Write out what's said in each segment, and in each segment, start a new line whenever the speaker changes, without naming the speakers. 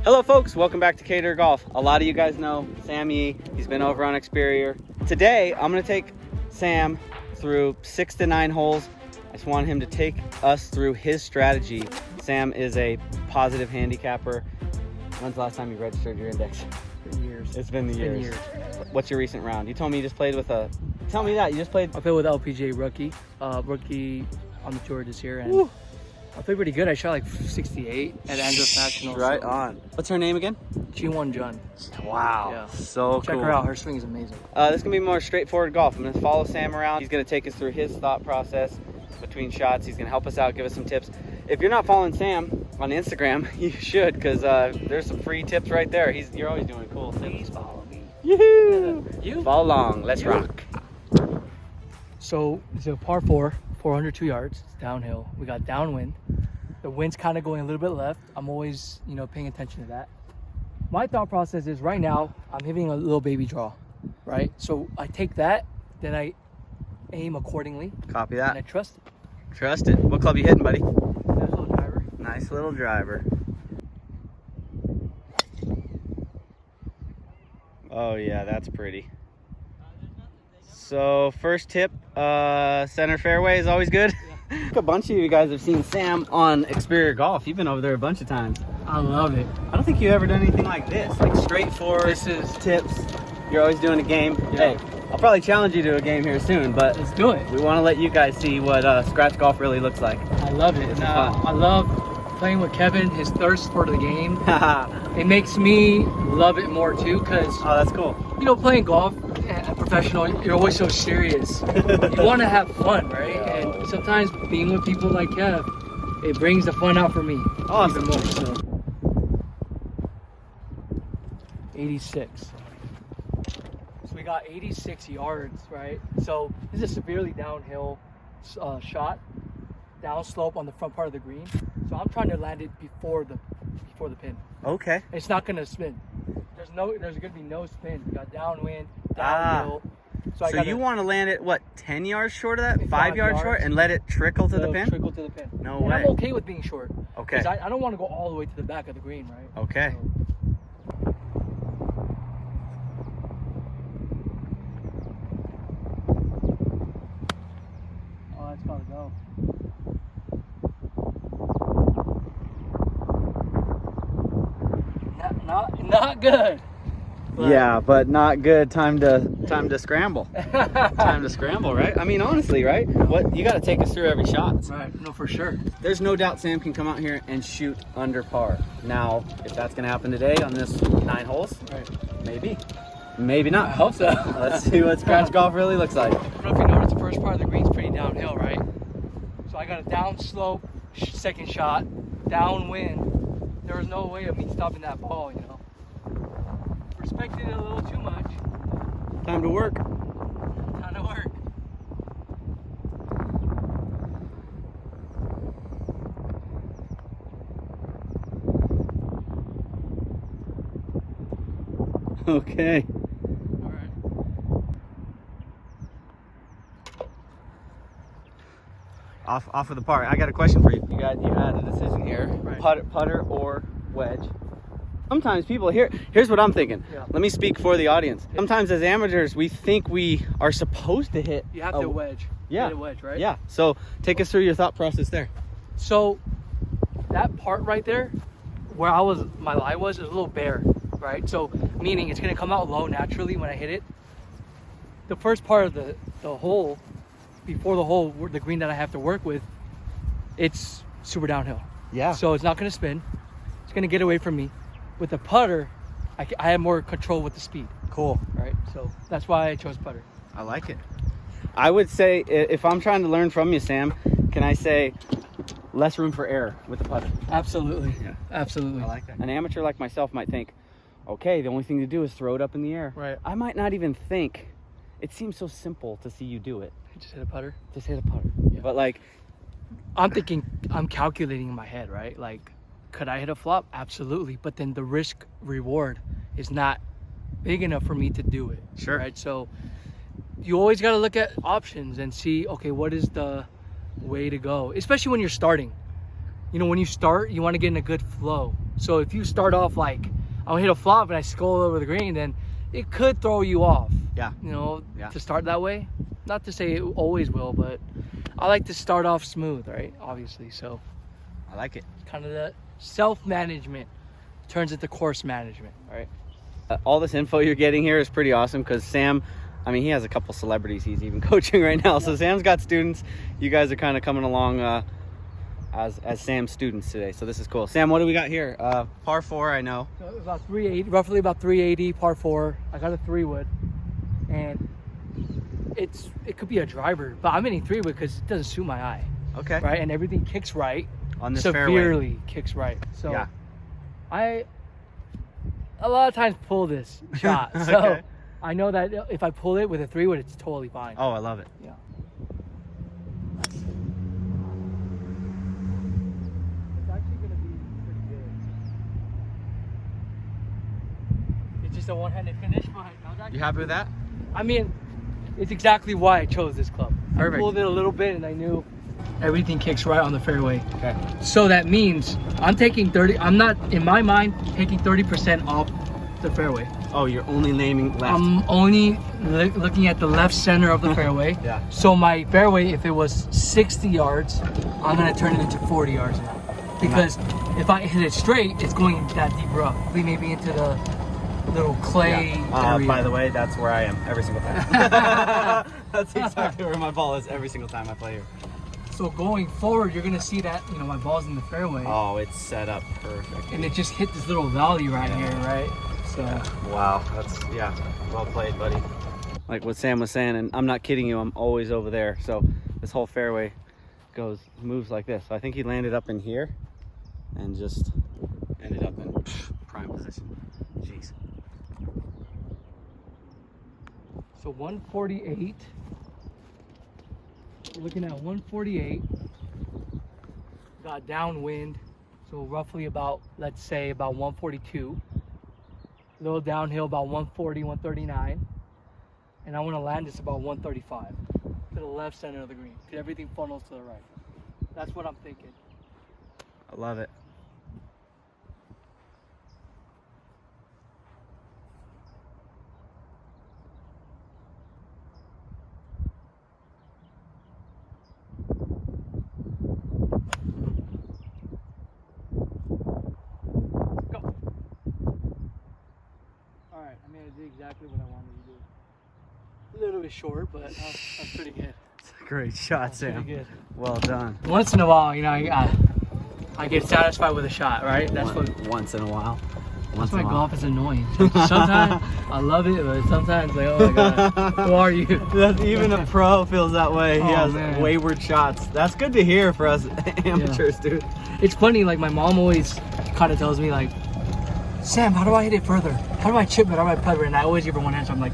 Hello folks, welcome back to Cater Golf. A lot of you guys know Sam Yee. He's been over on Experior. Today, I'm gonna take Sam through 6 to 9 holes. I just want him to take us through his strategy. Sam is a positive handicapper. When's the last time you registered your index?
It's been years.
It's been years. What's your recent round? You told me you just played with a... Tell me that, you just played...
I played with LPGA rookie on the tour this year, and
Woo.
I played pretty good. I shot like 68 at Andros National.
Right
so.
on. What's her name again?
G1 Jun.
Wow,
Yeah.
so
Check
cool.
her out. Her swing is amazing.
This is going to be more straightforward golf. I'm going to follow Sam around. He's going to take us through his thought process between shots. He's going to help us out, give us some tips. If you're not following Sam on Instagram, you should, because there's some free tips right there. You're always doing cool things.
Please follow me.
Yoo-hoo!
You?
Follow along. Let's rock.
So it's a par 4, 402 yards. It's downhill. We got downwind. The wind's kind of going a little bit left. I'm always, paying attention to that. My thought process is right now, I'm hitting a little baby draw, right? So I take that, then I aim accordingly.
Copy
And I
that.
trust it.
Trust it. What club you hitting, buddy?
Nice little driver.
Nice little driver. Oh yeah, that's pretty. So first tip, center fairway is always good. A bunch of you guys have seen Sam on Experior Golf. You've been over there a bunch of times.
I love it.
I don't think you've ever done anything like this. Like straightforward
This is-
tips. You're always doing a game.
Yeah.
Hey, I'll probably challenge you to a game here soon, but
Let's do it.
we want to let you guys see what scratch golf really looks like.
I love it.
This
And,
is fun.
I love playing with Kevin, his thirst for the game. It makes me love it more too, because,
Oh, that's cool.
playing golf, professional, you're always so serious. You want to have fun, right? And sometimes being with people like Kev, it brings the fun out for me.
Awesome.
Even more, so. 86. So we got 86 yards, right? So this is a severely downhill shot, down slope on the front part of the green. So I'm trying to land it before the pin.
Okay.
It's not gonna spin. There's gonna be no spin. We got downwind, downhill.
So you want to land it, what, 10 yards short of that? 5
5
yards short
yards.
and let it trickle to the pin?
Trickle to the pin.
No
And
way.
I'm okay with being short.
Okay.
'Cause I don't want to go all the way to the back of the green, right?
Okay.
So, oh, that's gotta go. Not good. But
Yeah, but not good. Time to scramble. Time to scramble, right? I mean, honestly, right? What you got to take us through every shot.
Right, no, for sure.
There's no doubt Sam can come out here and shoot under par. Now, if that's going to happen today on this 9 holes,
Right.
maybe. Maybe
I
not.
hope so.
Let's see what scratch golf really looks like.
I don't know if you noticed, the first part of the green's pretty downhill, right? So I got a down slope second shot, downwind. There was no way of me stopping that ball, Respected it a little too much.
Time to work.
Time to work.
Okay.
All right.
Off of the par. I got a question for you. You had a decision here.
Right.
Putter or wedge. Sometimes people here's what I'm thinking.
Yeah.
Let me speak for the audience. Sometimes as amateurs, we think we are supposed to hit.
You have to wedge.
Yeah.
Hit a wedge, right?
Yeah. So take us through your thought process there.
So that part right there, where my lie was a little bare, right? So meaning it's gonna come out low naturally when I hit it. The first part of the hole, before the hole, the green that I have to work with, it's super downhill.
Yeah.
So it's not gonna spin. It's gonna get away from me. With the putter, I have more control with the speed,
Cool.
right? So that's why I chose putter.
I like it. I would say if I'm trying to learn from you, Sam, can I say less room for error with the putter?
Absolutely.
Yeah.
Absolutely.
I like that. An amateur like myself might think, okay, the only thing to do is throw it up in the air.
Right.
I might not even think. It seems so simple to see you do it.
Just hit a putter.
Just hit a putter.
Yeah.
But like,
I'm thinking, I'm calculating in my head, right? Like, could I hit a flop? Absolutely. But then the risk reward is not big enough for me to do it.
Sure.
Right. So you always got to look at options and see, okay, what is the way to go? Especially when you're starting. you know, when you start, you want to get in a good flow. So if you start off like, I'll hit a flop and I skull over the green, then it could throw you off.
Yeah.
You know,
Yeah.
to start that way. Not to say it always will, but I like to start off smooth, right? Obviously, so
I like it.
kind of the self-management turns into course management, right?
All this info you're getting here is pretty awesome because Sam, I mean, he has a couple celebrities he's even coaching right now. So Sam's got students. You guys are kind of coming along as Sam's students today. So this is cool. Sam, what do we got here? Par 4, I know.
So about 380, roughly about 380 par 4. I got a 3-wood, and it could be a driver, but I'm hitting 3-wood because it doesn't suit my eye.
Okay.
Right, and everything kicks right.
On this
severely
fairway.
Kicks right. So
Yeah.
I a lot of times pull this shot. So
Okay.
I know that if I pull it with a 3-wood, it's totally fine.
Oh, I love it.
Yeah. It's actually gonna be pretty good. It's just a one-handed finish, but
You happy with that?
I mean, it's exactly why I chose this club.
Perfect.
I pulled it a little bit and I knew everything kicks right on the fairway.
Okay.
So that means I'm taking 30, I'm not, in my mind, taking 30% off the fairway.
Oh, you're only naming left.
I'm only looking at the left center of the fairway.
Yeah.
So my fairway, if it was 60 yards, I'm gonna turn it into 40 yards now. Because if I hit it straight, it's going that deep rough. Maybe into the little clay area.
By the way, that's where I am every single time. That's exactly where my ball is every single time I play here.
So going forward, you're gonna see that, you know, my ball's in the fairway.
Oh, it's set up perfect.
And it just hit this little valley right here, right? So
Wow, that's, yeah, well played, buddy. Like what Sam was saying, and I'm not kidding you, I'm always over there. So this whole fairway moves like this. So I think he landed up in here and just ended up in prime position. Jeez.
So 148. We're looking at 148. Got downwind, so roughly about, let's say, about 142. A little downhill, about 140, 139. And I want to land this about 135 to the left center of the green, because everything funnels to the right. That's what I'm thinking.
I love it.
Exactly what I wanted to do. A little bit short, but that's pretty good.
It's a great shot,
That's
Sam.
pretty good.
Well done.
Once in a while, you know, I get satisfied with a shot, right? That's
Once in a while.
That's why golf is annoying. Sometimes I love it, but sometimes like, oh my god, who are you?
Even a pro feels that way. He
Oh,
has
man.
wayward shots. That's good to hear for us amateurs, dude.
It's funny, like my mom always kind of tells me like, Sam, how do I hit it further? How do I chip it? How do I putter? And I always give her one answer. I'm like,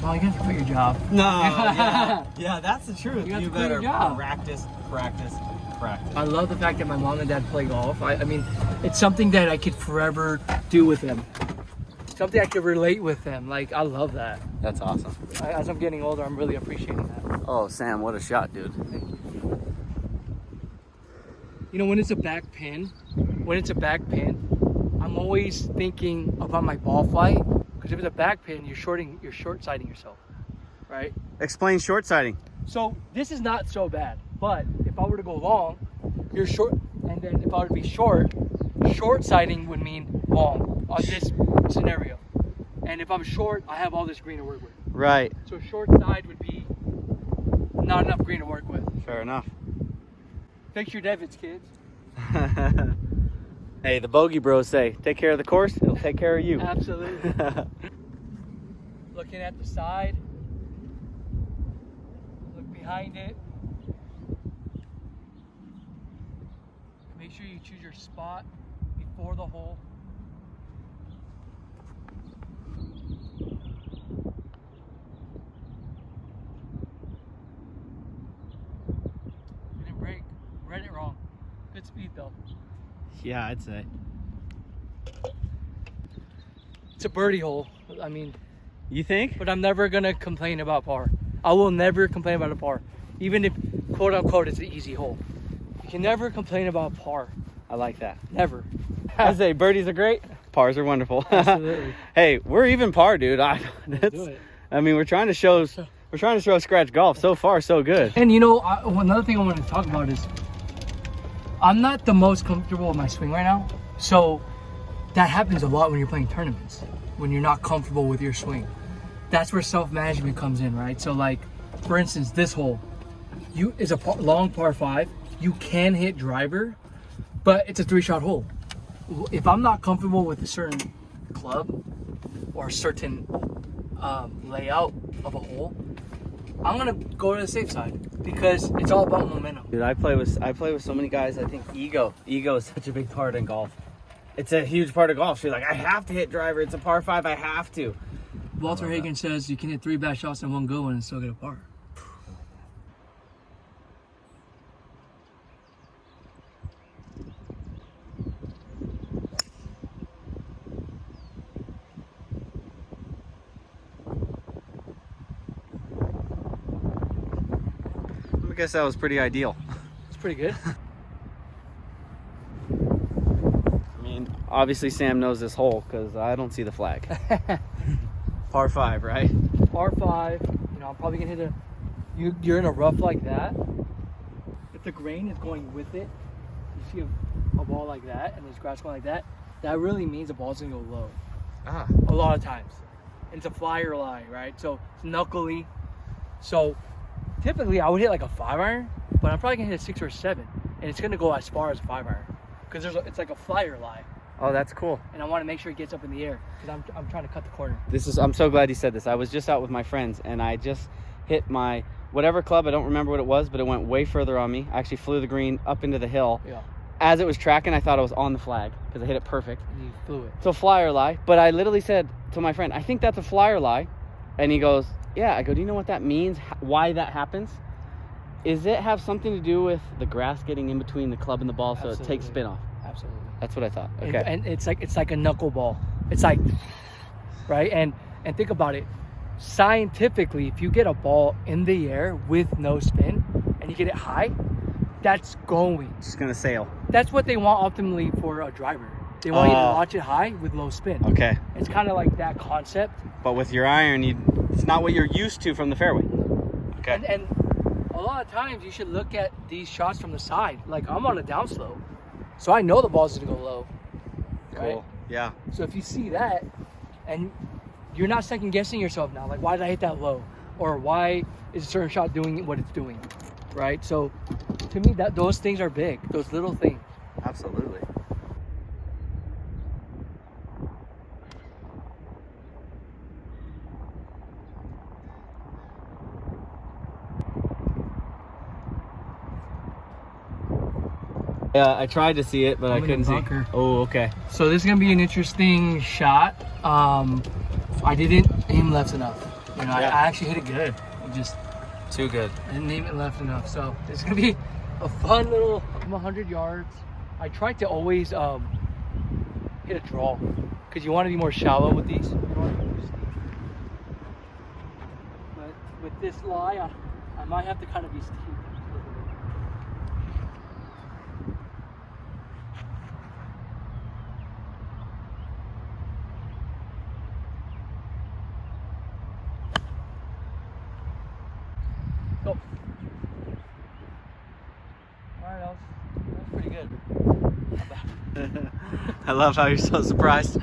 well, you have to quit your job.
No, yeah, that's the truth.
You have to quit
better
your job.
practice.
I love the fact that my mom and dad play golf. I mean, it's something that I could forever do with them. Something I could relate with them. Like, I love that.
That's awesome.
As I'm getting older, I'm really appreciating that.
Oh, Sam, what a shot, dude.
You know, when it's a back pin, I'm always thinking about my ball flight. Because if it's a back pin, you're short-siding yourself, right?
Explain short sighting.
So this is not so bad. But if I were to go long, you're short. And then if I were to be short-siding would mean long on this scenario. And if I'm short, I have all this green to work with.
Right.
So short side would be not enough green to work with.
Fair enough.
Fix your divots, kids.
Hey, the bogey bros say, take care of the course, it'll take care of you.
Absolutely. Looking at the side. Look behind it. Make sure you choose your spot before the hole. Didn't break. Read it wrong. Good speed though.
Yeah, I'd say.
It's a birdie hole. I mean,
You think?
but I'm never gonna complain about par. I will never complain about a par, even if quote unquote it's an easy hole. You can never complain about par.
I like that.
Never.
I say birdies are great, pars are wonderful.
Absolutely.
Hey, we're even par, dude.
Let's do it.
I mean, we're trying to show scratch golf. So far, so good.
And you know, another thing I wanted to talk about is I'm not the most comfortable with my swing right now. So that happens a lot when you're playing tournaments, when you're not comfortable with your swing. That's where self-management comes in, right? So like, for instance, this hole, is a long par 5. You can hit driver, but it's a 3-shot hole. If I'm not comfortable with a certain club or a certain layout of a hole, I'm gonna go to the safe side because it's all about momentum.
Dude, I play with so many guys. I think ego is such a big part in golf. It's a huge part of golf. So you're like, I have to hit driver. It's a par 5. I have to.
Walter Hagen says you can hit 3 bad shots and 1 good one and still get a par.
I guess that was pretty ideal.
It's pretty good.
I mean, obviously Sam knows this hole because I don't see the flag. Par 5, right?
Par 5. You know, I'm probably gonna hit you're in a rough like that. If the grain is going with it, you see a ball like that and there's grass going like that, that really means the ball's gonna go low. A lot of times. And it's a flyer lie, right? So it's knuckly. So typically I would hit like a 5-iron, but I'm probably gonna hit a 6 or a 7, and it's gonna go as far as a 5-iron because it's like a flyer lie.
Oh, that's cool.
And I want to make sure it gets up in the air because I'm trying to cut the corner.
I'm so glad you said this. I was just out with my friends and I just hit my whatever club. I don't remember what it was, but it went way further on me. I actually flew the green up into the hill.
Yeah.
As it was tracking, I thought I was on the flag because I hit it perfect.
And you flew it.
So flyer lie. But I literally said to my friend, I think that's a flyer lie. And he goes, yeah. I go, do you know what that means? Why that happens? Is it have something to do with the grass getting in between the club and the ball so
Absolutely.
it takes spin off?
Absolutely.
That's what I thought. Okay.
And it's like a knuckleball. It's like, right? And think about it. Scientifically, if you get a ball in the air with no spin and you get it high, that's going.
Just gonna sail.
That's what they want optimally for a driver. They want you to launch it high with low spin.
Okay.
It's kind of like that concept.
But with your iron, it's not what you're used to from the fairway. Okay.
And a lot of times you should look at these shots from the side. Like I'm on a downslope, so I know the ball's gonna go low. Right?
Cool. Yeah.
So if you see that, and you're not second guessing yourself now, like why did I hit that low, or why is a certain shot doing what it's doing, right? So to me, those things are big. Those little things.
Absolutely. Yeah, I tried to see it, but I couldn't see. Oh, okay.
So this is gonna be an interesting shot. I didn't aim left enough. You know,
Yeah.
I actually hit it good. It just
Too good.
didn't aim it left enough. So it's gonna be a fun little 100 yards. I tried to always hit a draw because you want to be more shallow with these. You don't want to be too steep. But with this lie, I might have to kind of be steep. Go. Alright, that was pretty good. Not bad.
I love how you're so surprised.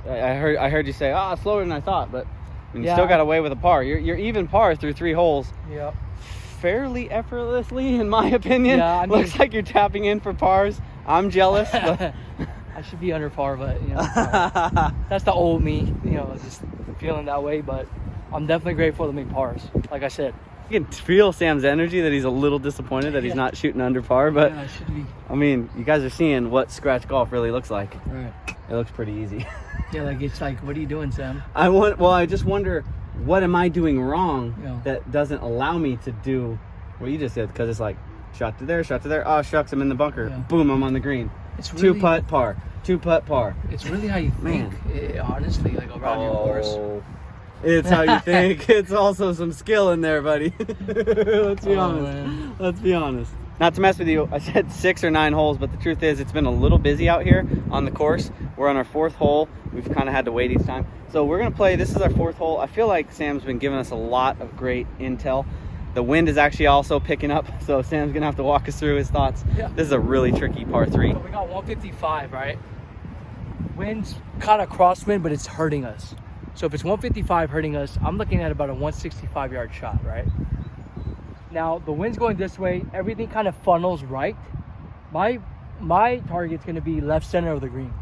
I heard you say, slower than I thought, but you still got away with a par. You're even par through 3 holes.
Yep.
Fairly effortlessly, in my opinion.
Yeah, I mean,
looks like you're tapping in for pars. I'm jealous. But...
I should be under par, but you know, that's the old me. You know, just feeling that way. But I'm definitely grateful to make pars. Like I said,
you can feel Sam's energy that he's a little disappointed that he's not shooting under par. But
yeah, I should be.
I mean, you guys are seeing what scratch golf really looks like.
Right.
It looks pretty easy.
Yeah, like it's like, what are you doing, Sam?
I just wonder, what am I doing wrong
Yeah.
that doesn't allow me to do what you just did? Because it's like, Shot to there, shot to there. Oh, shucks, I'm in the bunker.
Yeah.
Boom, I'm on the green.
It's really,
2-putt par. 2-putt par.
It's really how you think, honestly, like around your course.
It's how you think. It's also some skill in there, buddy. Let's be honest.
Man.
Let's be honest. Not to mess with you, I said 6 or 9 holes, but the truth is it's been a little busy out here on the course. We're on our 4th hole. We've kind of had to wait each time. So we're going to play. This is our 4th hole. I feel like Sam's been giving us a lot of great intel. The wind is actually also picking up, so Sam's going to have to walk us through his thoughts.
Yeah.
This is a really tricky par 3.
So we got 155, right? Wind's kind of crosswind, but it's hurting us. So if it's 155 hurting us, I'm looking at about a 165-yard shot, right? Now, the wind's going this way. Everything kind of funnels right. My target's going to be left center of the green.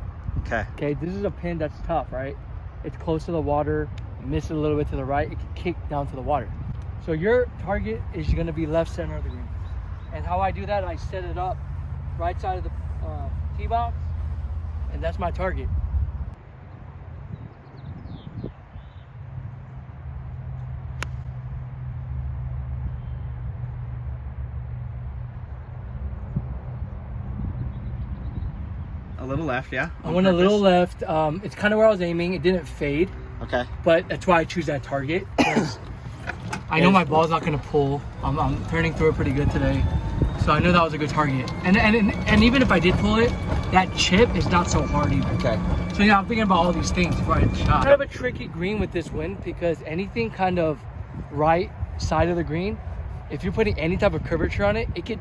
Okay.
Okay, this is a pin that's tough, right? It's close to the water. You miss it a little bit to the right, it can kick down to the water. So your target is going to be left center of the green. And how I do that, I set it up right side of the tee box, and that's my target.
A little left, yeah?
I went a little left. It's kind of where I was aiming. It didn't fade,
Okay.
but that's why I choose that target. 'Cause I know my ball's not going to pull. I'm turning through it pretty good today. So I know that was a good target. And even if I did pull it, that chip is not so hard either.
Okay.
So yeah, I'm thinking about all these things before I hit the shot. Kind of a tricky green with this wind because anything kind of right side of the green, if you're putting any type of curvature on it, it could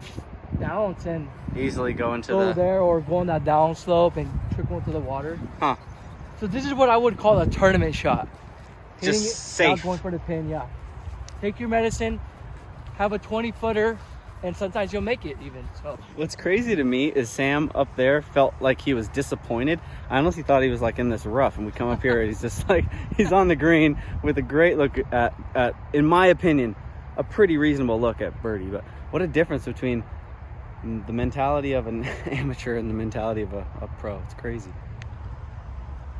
bounce and
Easily go into
go
the...
there or go on that down slope and trickle into the water.
Huh.
So this is what I would call a tournament shot. Hitting
Just
it,
safe.
not going for the pin, yeah. Take your medicine, have a 20-footer, and sometimes you'll make it even. So
What's crazy to me is Sam up there felt like he was disappointed. I honestly thought he was like in this rough, and we come up here and he's just like, he's on the green with a great look at in my opinion, a pretty reasonable look at birdie. But what a difference between the mentality of an amateur and the mentality of a pro. It's crazy.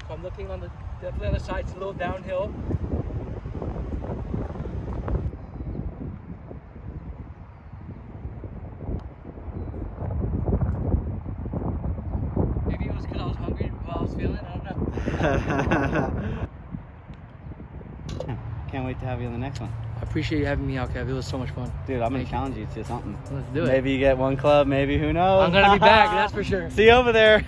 So I'm looking on the, definitely on the side, it's a little downhill. Maybe it was because I was hungry while I was feeling, I don't know.
Can't wait to have you on the next one.
I appreciate you having me out, Kev. It was so much fun.
Dude, I'm going
Thank
to challenge you to something.
Let's do it.
Maybe you get one club, maybe, who knows?
I'm going to be back, that's for sure.
See you over there.